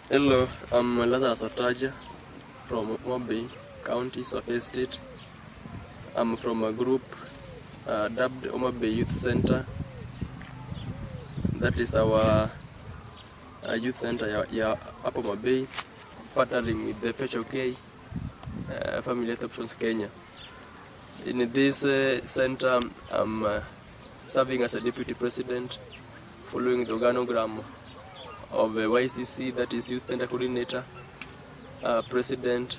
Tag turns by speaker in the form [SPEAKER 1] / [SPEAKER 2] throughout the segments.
[SPEAKER 1] Hello, I'm Lazarus Otaja from Omabay County, Sofia State. I'm from a group dubbed Omabay Youth Center. That is our youth center up Omabay, partnering with the FHOK, Family Health Options Kenya. In this center, I'm serving as a deputy president, following the organogram of YCC, that is Youth Center Coordinator, President,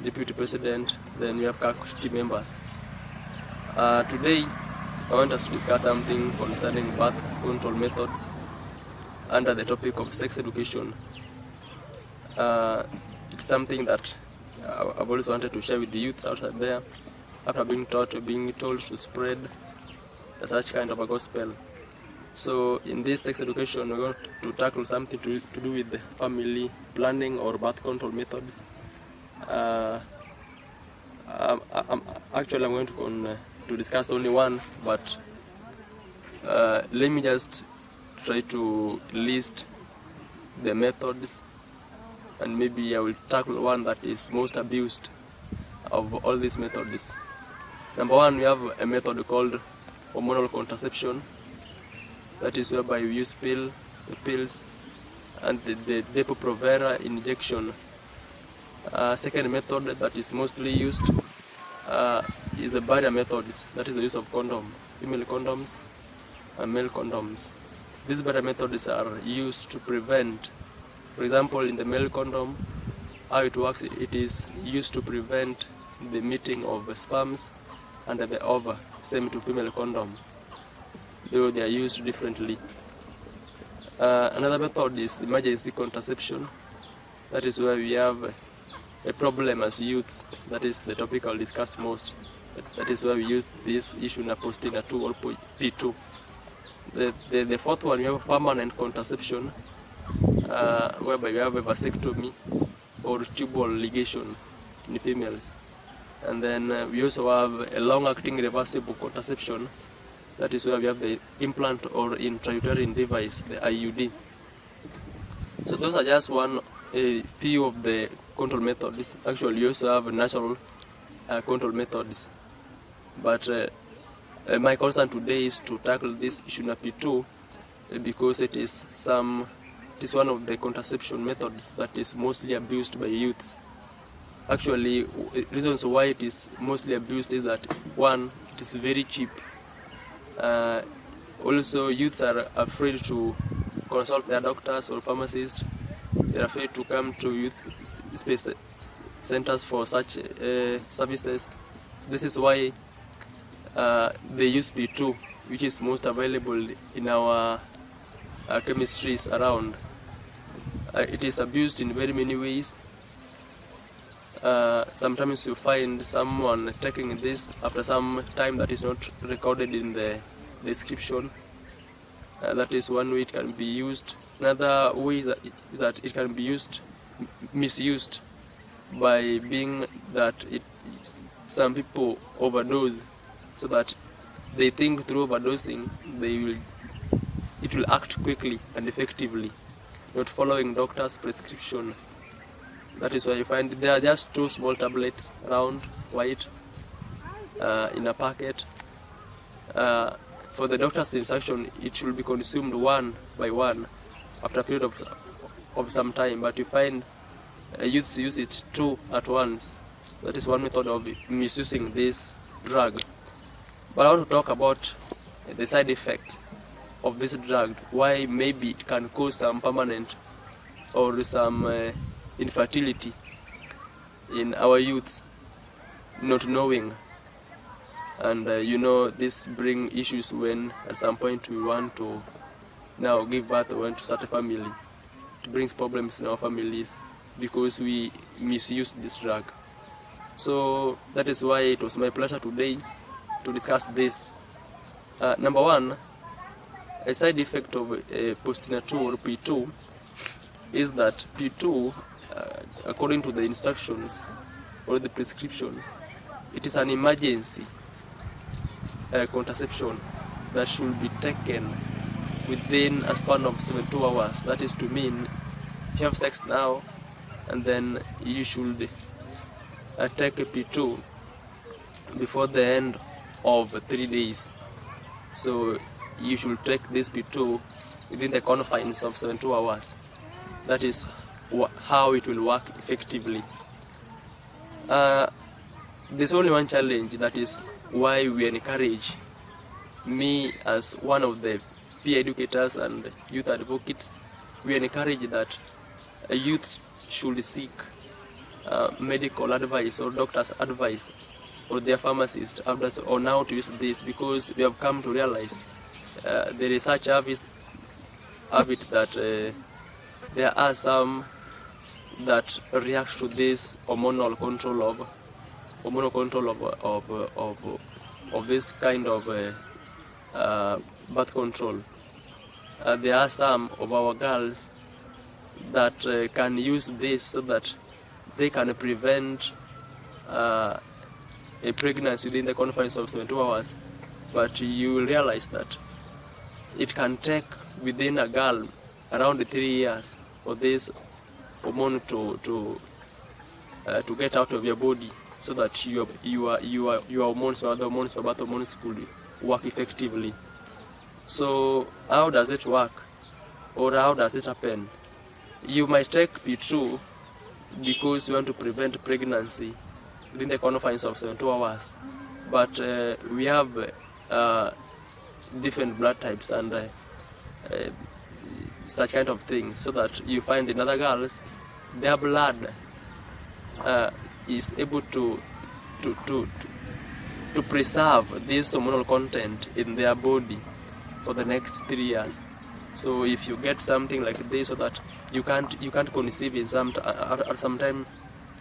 [SPEAKER 1] Deputy President, then we have committee members. Today, I want us to discuss something concerning birth control methods under the topic of sex education. It's something that I've always wanted to share with the youths out there after being taught or being told to spread such kind of a gospel. So in this sex education, we're going to tackle something to do with the family planning or birth control methods. Actually, I'm going to discuss only one, but let me just try to list the methods, and maybe I will tackle one that is most abused of all these methods. Number one, we have a method called hormonal contraception. That is whereby we use pills and the Depo-Provera injection. Second method that is mostly used is the barrier methods. That is the use of condom, female condoms and male condoms. These barrier methods are used to prevent, for example, in the male condom, how it works, it is used to prevent the meeting of the sperms under the ova, same to female condom, though they are used differently. Another method is emergency contraception. That is where we have a problem as youths. That is the topic I'll discuss most. That is where we use this issue in Apostina 2 or P2. The fourth one, we have permanent contraception, whereby we have a vasectomy or tubal ligation in females. And then we also have a long-acting reversible contraception. That is where we have the implant or intrauterine device, the IUD. So those are just a few of the control methods. Actually, you also have natural control methods. But my concern today is to tackle this issue in P2 because it is one of the contraception methods that is mostly abused by youths. Actually, reasons why it is mostly abused is that, one, it is very cheap. Also, youths are afraid to consult their doctors or pharmacists. They're afraid to come to youth space centers for such services. This is why they use P2, which is most available in our chemistries around. It is abused in very many ways. Sometimes you find someone taking this after some time that is not recorded in the description. That is one way it can be used. Another way is that it can be misused by being that some people overdose, so that they think through overdosing it will act quickly and effectively, not following doctor's prescription. That is why you find there are just 2 small tablets, round, white, in a packet. For the doctor's instruction, it should be consumed one by one after a period of some time. But you find youths use it 2 at once. That is one method of misusing this drug. But I want to talk about the side effects of this drug, why maybe it can cause some permanent or some infertility in our youths, not knowing. And this bring issues when at some point we want to now give birth or want to start a family. It brings problems in our families because we misuse this drug. So that is why it was my pleasure today to discuss this. Number one, a side effect of Postina 2 or P2 is that P2, according to the instructions or the prescription, it is an emergency contraception that should be taken within a span of 72 hours. That is to mean you have sex now, and then you should take a P2 before the end of 3 days. So you should take this P2 within the confines of 72 hours. That is how it will work effectively. There's only one challenge. That is why we encourage, me as one of the peer educators and youth advocates, we encourage that youths should seek medical advice or doctor's advice or their pharmacist on how to use this, because we have come to realize the research habit that there are some that react to this hormonal control of this kind of birth control. There are some of our girls that can use this so that they can prevent a pregnancy within the confines of 72 hours. But you will realize that it can take within a girl around 3 years for this hormone to get out of your body, so that your hormones or other hormones or birth hormones could work effectively. So how does it work, or how does it happen? You might take P2 because you want to prevent pregnancy within the confines of 72 hours, but we have different blood types and such kind of things, so that you find in other girls their blood is able to preserve this hormonal content in their body for the next 3 years. So if you get something like this, so that you can't conceive in at some time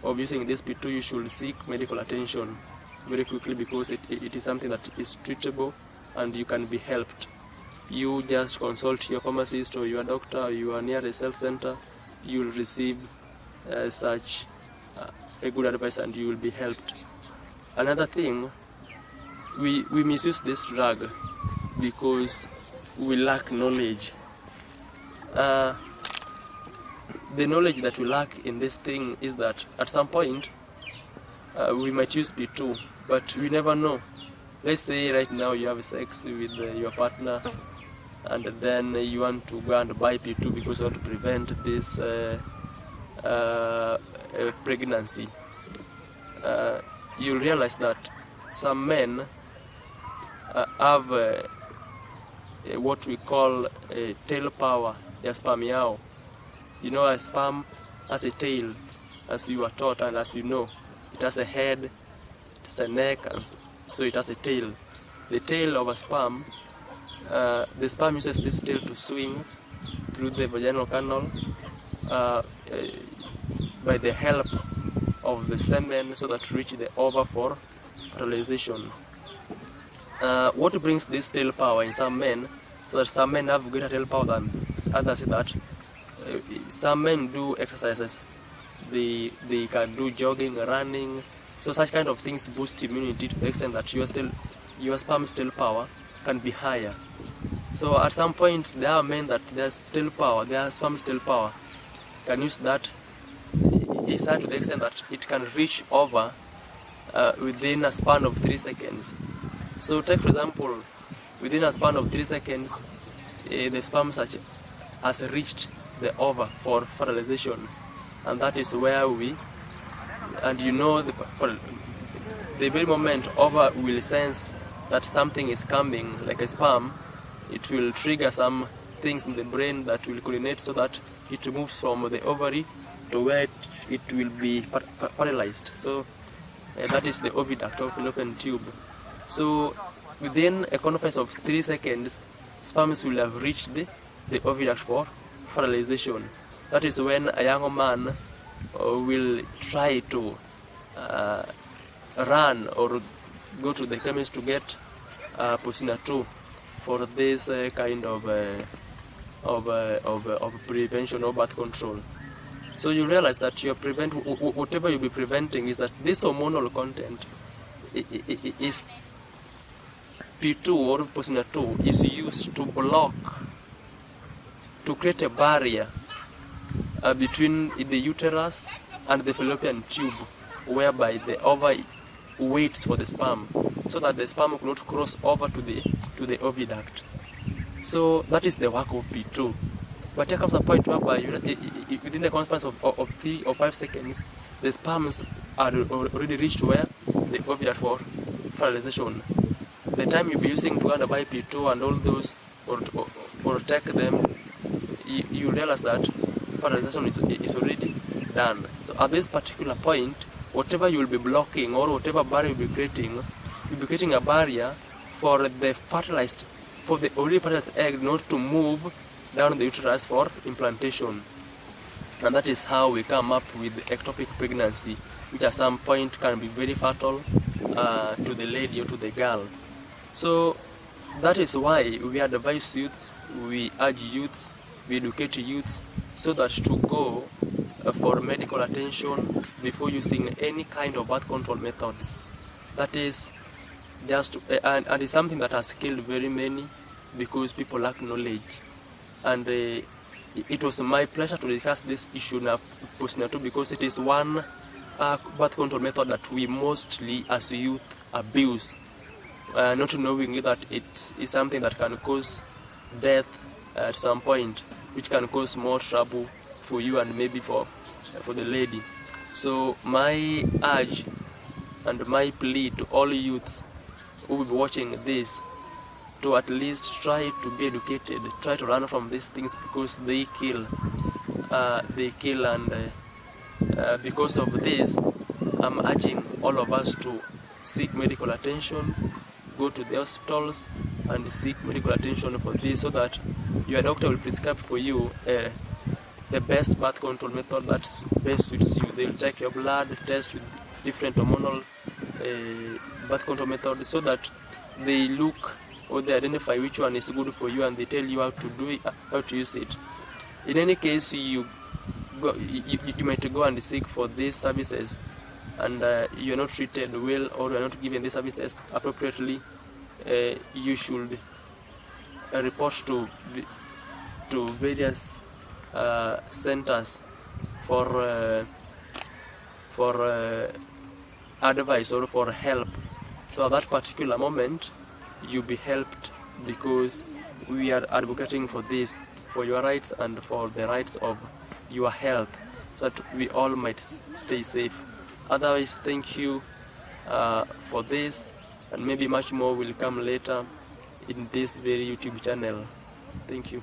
[SPEAKER 1] of using this P2, you should seek medical attention very quickly, because it is something that is treatable and you can be helped. You just consult your pharmacist or your doctor or your nearest health center. You will receive such a good advice and you will be helped. Another thing, we misuse this drug because we lack knowledge. The knowledge that we lack in this thing is that at some point we might use P2, but we never know. Let's say right now you have sex with your partner, and then you want to go and buy P2 because you want to prevent this pregnancy. You'll realize that some men have what we call a tail power ya sperm yao. You know, a sperm has a tail, as you are taught, and as you know, it has a head, it has a neck, and so it has a tail. The tail of a sperm, the sperm uses this tail to swing through the vaginal canal by the help of the semen, so that reach the ova for fertilization. What brings this tail power in some men, so that some men have greater tail power than others, is that some men do exercises, they can do jogging, running, so such kind of things boost immunity to the extent that your sperm's tail power can be higher. So at some point there are men that their sperm's tail power can use that is high to the extent that it can reach over within a span of 3 seconds. So take for example, within a span of 3 seconds, the sperm has reached the ova for fertilization, and that is where the very moment ova will sense that something is coming, like a sperm, it will trigger some things in the brain that will coordinate so that it moves from the ovary to where it will be fertilized. So that is the oviduct or fallopian tube. So within a confines of 3 seconds, sperms will have reached the oviduct for fertilization. That is when a young man will try to run or go to the chemist to get Posina 2 for this kind of prevention or birth control. So you realize that whatever you'll be preventing is that this hormonal content is P2 or Posina 2 is used to block, to create a barrier between the uterus and the fallopian tube, whereby the ovary waits for the sperm, so that the sperm could not cross over to the oviduct. So that is the work of P2. But here comes a point whereby within the confines of 3 or 5 seconds, the sperms are already reached where the oviduct for fertilization. The time you'll be using to go and buy P2 and all those, or take them, you realize that fertilization is already done. So at this particular point, whatever you will be blocking or whatever barrier you'll be creating a barrier for the already fertilized egg not to move down the uterus for implantation. And that is how we come up with ectopic pregnancy, which at some point can be very fatal to the lady or to the girl. So that is why we advise youths, we urge youths, we educate youths, so that to go for medical attention before using any kind of birth control methods. That is just, and it's something that has killed very many because people lack knowledge. And it was my pleasure to discuss this issue now, postnatal, because it is one birth control method that we mostly as youth abuse, not knowing that it is something that can cause death at some point, which can cause more trouble for you and maybe for the lady. So my urge and my plea to all youths who will be watching this, to at least try to be educated, try to run from these things, because they kill, and because of this, I'm urging all of us to seek medical attention, go to the hospitals and seek medical attention for this, so that your doctor will prescribe for you the best birth control method that best suits you. They will take your blood, test with different hormonal birth control methods, so that they look or they identify which one is good for you, and they tell you how to do it, how to use it. In any case, you might go and seek for these services, and you're not treated well, or you're not given these services appropriately. You should report to various centers for advice or for help. So at that particular moment, you'll be helped, because we are advocating for this, for your rights and for the rights of your health, so that we all might stay safe. Otherwise, thank you for this, and maybe much more will come later in this very YouTube channel. Thank you.